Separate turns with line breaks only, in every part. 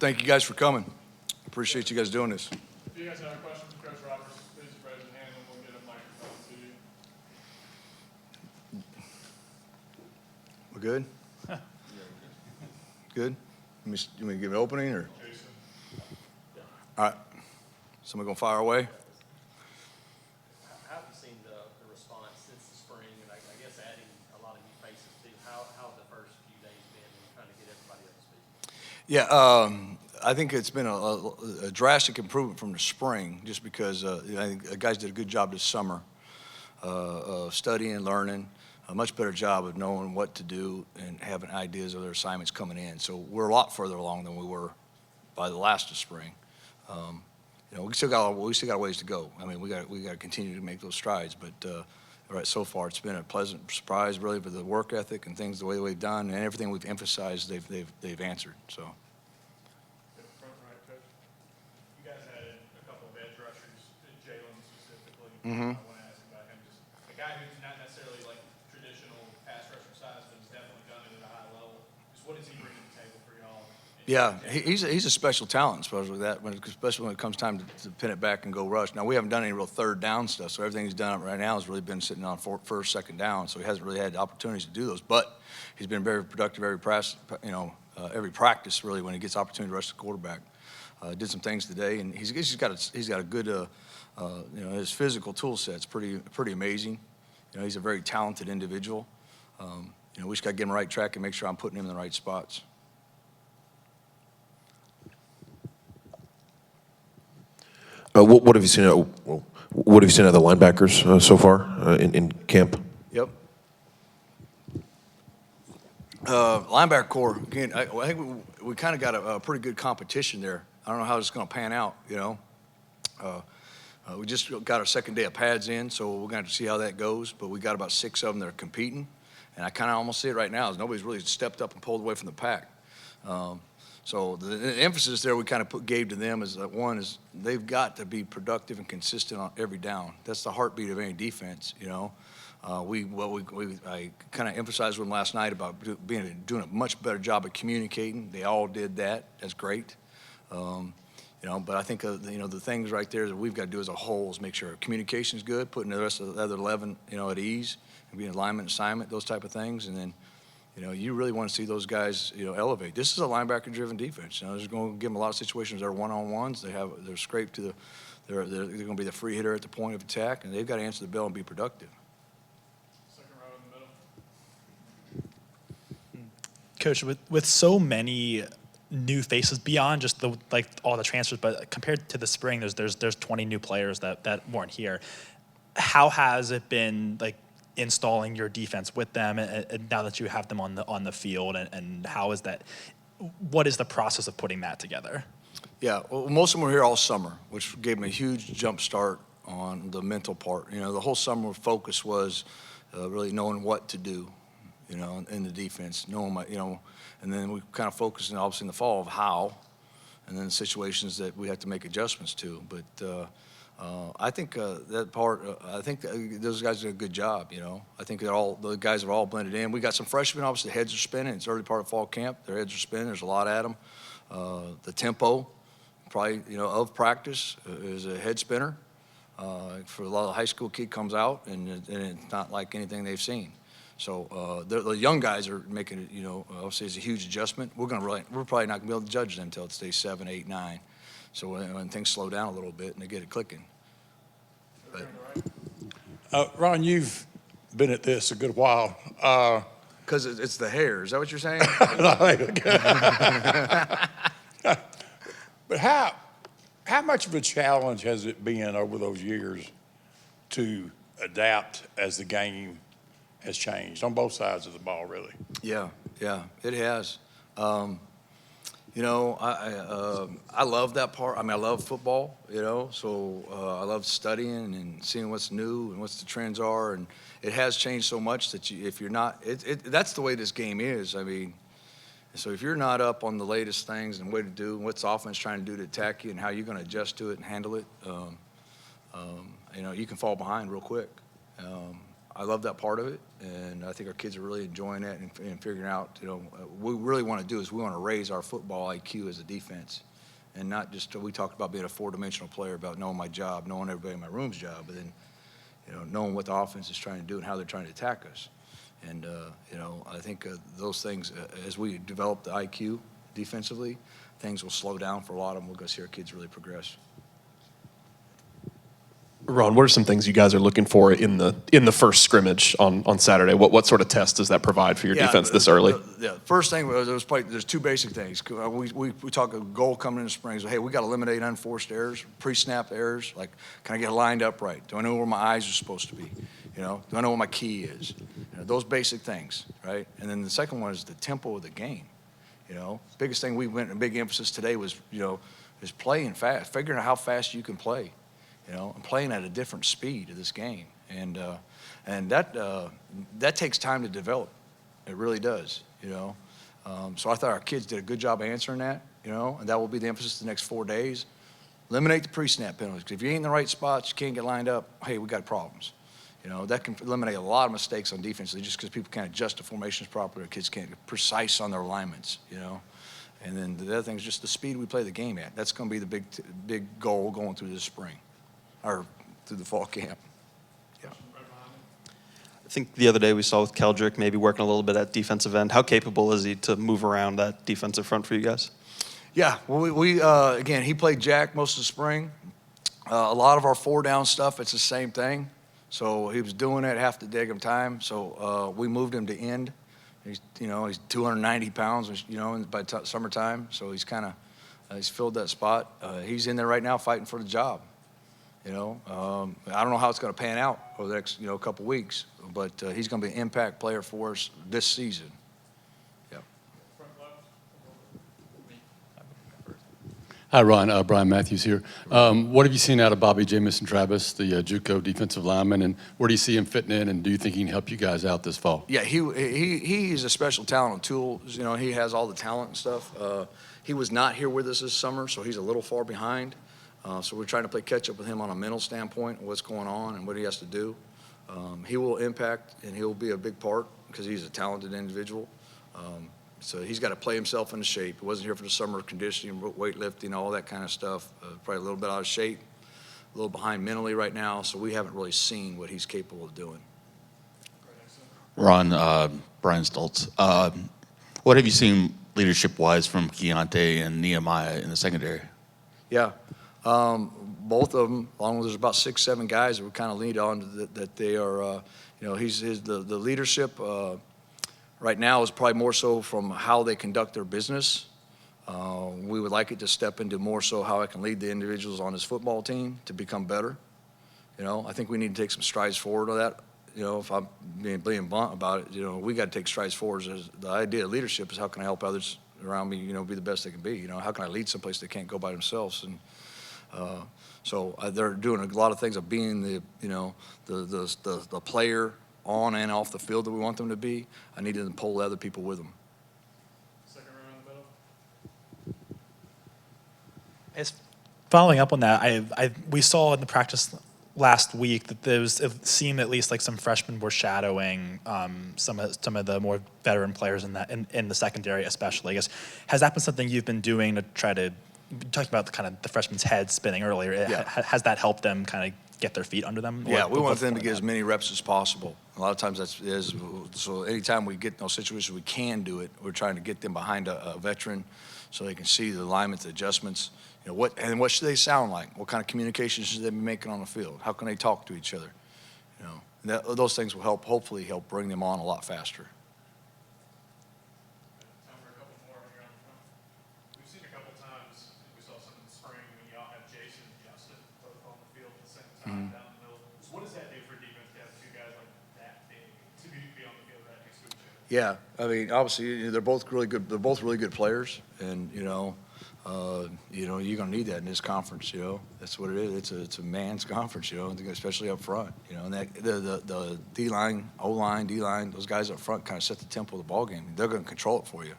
Thank you guys for coming. Appreciate you guys doing this.
If you guys have any questions for Coach Roberts, please raise your hand and we'll get a microphone to you.
We're good? Good? You want me to give an opening or?
Jason.
All right. Somebody gonna fire away?
How have you seen the response since the spring, and I guess adding a lot of new faces too? How have the first few days been in trying to get everybody up to speed?
Yeah, I think it's been a drastic improvement from the spring, just because I think the guys did a good job this summer, studying, learning, a much better job of knowing what to do and having ideas of their assignments coming in. So we're a lot further along than we were by the last of spring. We still got a ways to go. I mean, we got to continue to make those strides. But right, so far it's been a pleasant surprise, really, for the work ethic and things the way we've done, and everything we've emphasized, they've answered. So.
Front right, Coach. You guys added a couple of edge rushers, Jalen specifically.
Mm-hmm.
I want to ask about him. Just a guy who's not necessarily like traditional pass rusher size, but he's definitely done it at a high level. Just what does he bring to the table for y'all?
Yeah, he's a special talent, especially when it comes time to pin it back and go rush. Now, we haven't done any real third down stuff, so everything he's done right now has really been sitting on first, second down, so he hasn't really had the opportunities to do those. But he's been very productive every practice, really, when he gets opportunity to rush the quarterback. Did some things today, and he's got a good, his physical tool set's pretty amazing. He's a very talented individual. We just got to get him right track and make sure I'm putting him in the right spots.
What have you seen? What have you seen out of the linebackers so far in camp?
Yep. Linebacker core, again, I think we kind of got a pretty good competition there. I don't know how it's going to pan out, We just got our second day of pads in, so we're going to have to see how that goes. But we got about 6 of them that are competing. And I kind of almost see it right now as nobody's really stepped up and pulled away from the pack. So the emphasis there we kind of gave to them is that one is they've got to be productive and consistent on every down. That's the heartbeat of any defense, I kind of emphasized with them last night about doing a much better job of communicating. They all did that. That's great. But I think the things right there that we've got to do as a whole is make sure communication is good, putting the rest of the other 11 at ease, and being alignment, assignment, those type of things, and then. You really want to see those guys, elevate. This is a linebacker-driven defense. There's going to give them a lot of situations. They're one-on-ones. They're scraped to they're going to be the free hitter at the point of attack, and they've got to answer the bell and be productive.
Second row in the middle.
Coach, with so many new faces beyond just all the transfers, but compared to the spring, there's 20 new players that weren't here. How has it been installing your defense with them, and now that you have them on the field, and how is that? What is the process of putting that together?
Yeah, well, most of them were here all summer, which gave them a huge jump start on the mental part. The whole summer focus was really knowing what to do, in the defense, knowing and then we kind of focused, obviously in the fall, of how, and then the situations that we had to make adjustments to. But I think that part. I think those guys did a good job. I think the guys are all blended in. We got some freshmen. Obviously, the heads are spinning. It's early part of fall camp. Their heads are spinning. There's a lot at them. The tempo, probably of practice, is a head spinner. For a lot of the high school kid comes out, and it's not like anything they've seen. So the young guys are making it. Obviously, it's a huge adjustment. We're probably not gonna be able to judge them until it stays 7, 8, 9. So when things slow down a little bit and they get it clicking.
Ron, you've been at this a good while.
Because it's the hair. Is that what you're saying?
But how much of a challenge has it been over those years to adapt as the game has changed on both sides of the ball, really?
Yeah, it has. I love that part. I mean, I love football, so I love studying and seeing what's new and what the trends are. And it has changed so much that if you're not, that's the way this game is. I mean, so if you're not up on the latest things and what to do and what's offense trying to do to attack you and how you're going to adjust to it and handle it, you can fall behind real quick. I love that part of it, and I think our kids are really enjoying it and figuring out, what we really want to do is we want to raise our football IQ as a defense, and not just, we talked about being a four-dimensional player, about knowing my job, knowing everybody in my room's job, but then, knowing what the offense is trying to do and how they're trying to attack us. And, I think those things, as we develop the IQ defensively, things will slow down for a lot of them. We'll go see our kids really progress.
Ron, what are some things you guys are looking for in the first scrimmage on Saturday? What sort of test does that provide for your defense this early?
Yeah, first thing was there's two basic things. We talk a goal coming in the spring. So, hey, we got to eliminate unforced errors, pre-snap errors. Like, can I get lined up right? Do I know where my eyes are supposed to be? Do I know what my key is? Those basic things, right? And then the second one is the tempo of the game. Biggest thing we went, a big emphasis today was, is playing fast, figuring out how fast you can play. And playing at a different speed of this game, and that takes time to develop. It really does. So I thought our kids did a good job answering that. And that will be the emphasis the next 4 days. Eliminate the pre-snap penalties. 'Cause if you ain't in the right spots, you can't get lined up. Hey, we got problems. That can eliminate a lot of mistakes on defense just because people can't adjust the formations properly. Or kids can't get precise on their alignments. And then the other thing is just the speed we play the game at. That's going to be the big goal going through this spring. Or through the fall camp. Yeah.
I think the other day we saw with Keldrick maybe working a little bit at defensive end. How capable is he to move around that defensive front for you guys?
Yeah, well, we again, he played jack most of the spring. A lot of our four-down stuff, it's the same thing. So he was doing it half the daggum time. So we moved him to end. He's 290 pounds, by summertime. So he's kind of he's filled that spot. He's in there right now fighting for the job. I don't know how it's going to pan out over the next, couple weeks, but he's going to be an impact player for us this season. Yep.
Hi, Ron. Brian Matthews here. What have you seen out of Bobby Jamison-Travis, the JUCO defensive lineman, and where do you see him fitting in, and do you think he can help you guys out this fall?
Yeah, he's a special talent on tools. He has all the talent and stuff. He was not here with us this summer, so he's a little far behind. So we're trying to play catch up with him on a mental standpoint, what's going on and what he has to do. He will impact and he'll be a big part because he's a talented individual. So he's got to play himself into shape. He wasn't here for the summer conditioning, weightlifting, all that kind of stuff. Probably a little bit out of shape, a little behind mentally right now. So we haven't really seen what he's capable of doing.
Ron, Brian Stoltz. What have you seen leadership-wise from Keontae and Nehemiah in the secondary?
Yeah. Both of them, along with there's about 6, 7 guys that we kind of lead on that they are, the leadership right now is probably more so from how they conduct their business. We would like it to step into more so how I can lead the individuals on his football team to become better. I think we need to take some strides forward on that. If I'm being blunt about it, we got to take strides forward. The idea of leadership is how can I help others around me, be the best they can be. How can I lead someplace they can't go by themselves? And so they're doing a lot of things of being the player on and off the field that we want them to be. I need to pull other people with them.
Second row in the middle.
As following up on that, we saw in the practice last week that it seemed at least like some freshmen were shadowing some of the more veteran players in the secondary, especially. I guess, has that been something you've been doing to try to? You talked about the freshmen's head spinning earlier.
Yeah.
Has that helped them kind of get their feet under them?
Yeah, we want them to get as many reps as possible. A lot of times so anytime we get in those situations we can do it, we're trying to get them behind a veteran so they can see the alignment, the adjustments. What should they sound like? What kind of communications should they be making on the field? How can they talk to each other? Those things will hopefully help bring them on a lot faster.
Time for a couple more here on the front. We've seen a couple times, we saw some in the spring when y'all have Jason and Justin both on the field at the same time down the middle. So what does that do for defense to have two guys like that big to be on the field right next to each other?
Yeah, I mean, obviously they're both really good. They're both really good players, and you're going to need that in this conference. That's what it is. It's a man's conference. Especially up front. And that the D line, O line, D line, those guys up front kind of set the tempo of the ball game. They're going to control it for you.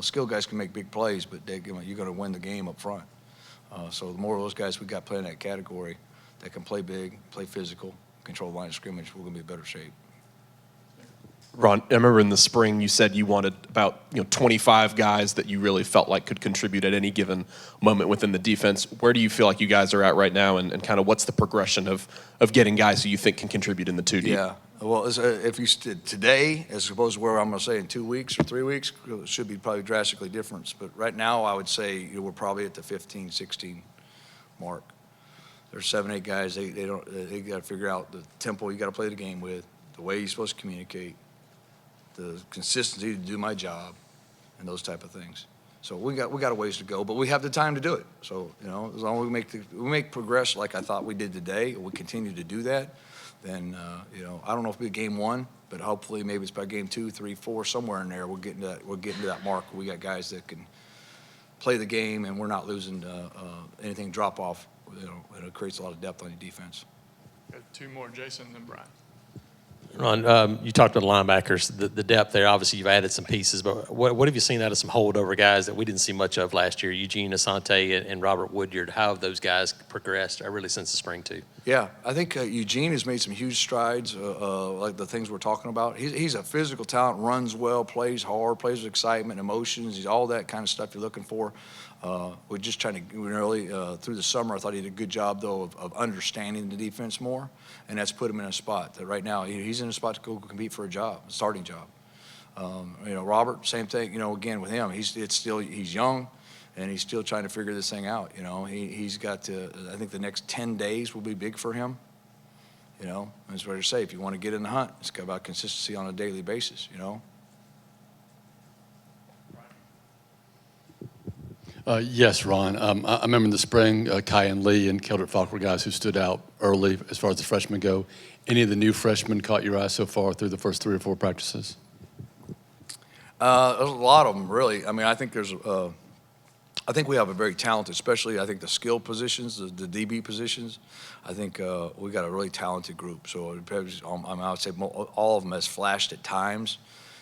Skilled guys can make big plays, but you're going to win the game up front. So the more of those guys we got playing that category that can play big, play physical, control the line of scrimmage, we're going to be in better shape.
Ron, I remember in the spring you said you wanted about 25 guys that you really felt like could contribute at any given moment within the defense. Where do you feel like you guys are at right now, and kind of what's the progression of getting guys who you think can contribute in the 2 deep?
Yeah. Well, if you today, as opposed to where I'm going to say in 2 weeks or 3 weeks, it should be probably drastically different. But right now, I would say we're probably at the 15, 16 mark. There's 7, 8 guys. They got to figure out the tempo you got to play the game with, the way you're supposed to communicate, the consistency to do my job, and those type of things. So we got a ways to go, but we have the time to do it. So as long as we make progress like I thought we did today, and we continue to do that, then I don't know if it'll be game 1, but hopefully maybe it's by game 2, 3, 4, somewhere in there. We're getting to that mark. We got guys that can play the game, and we're not losing anything drop off. And it creates a lot of depth on your defense.
Got 2 more, Jason, and then Brian.
Ron, you talked about the linebackers, the depth there. Obviously, you've added some pieces, but what have you seen out of some holdover guys that we didn't see much of last year? Eugene Asante and Robert Woodyard. How have those guys progressed really since the spring, too?
Yeah, I think Eugene has made some huge strides, like the things we're talking about. He's a physical talent, runs well, plays hard, plays with excitement, emotions. He's all that kind of stuff you're looking for. We're just trying to really through the summer. I thought he did a good job though of understanding the defense more, and that's put him in a spot that right now he's in a spot to go compete for a job, a starting job. Robert, same thing. Again with him, he's young, and he's still trying to figure this thing out. He's got to. I think the next 10 days will be big for him. That's what I say. If you want to get in the hunt, it's about consistency on a daily basis.
Yes, Ron. I remember in the spring, Kai and Lee and Keldrick Falk were guys who stood out early as far as the freshmen go. Any of the new freshmen caught your eye so far through the first 3 or 4 practices?
There's a lot of them, really. I mean, I think I think we have a very talented, especially I think the skill positions, the DB positions. I think we got a really talented group. So I would say all of them has flashed at times,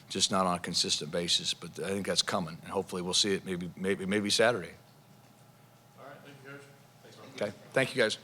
just not on a consistent basis. But I think that's coming, and hopefully we'll see it maybe Saturday.
All right, thank you, Coach.
Okay, thank you guys.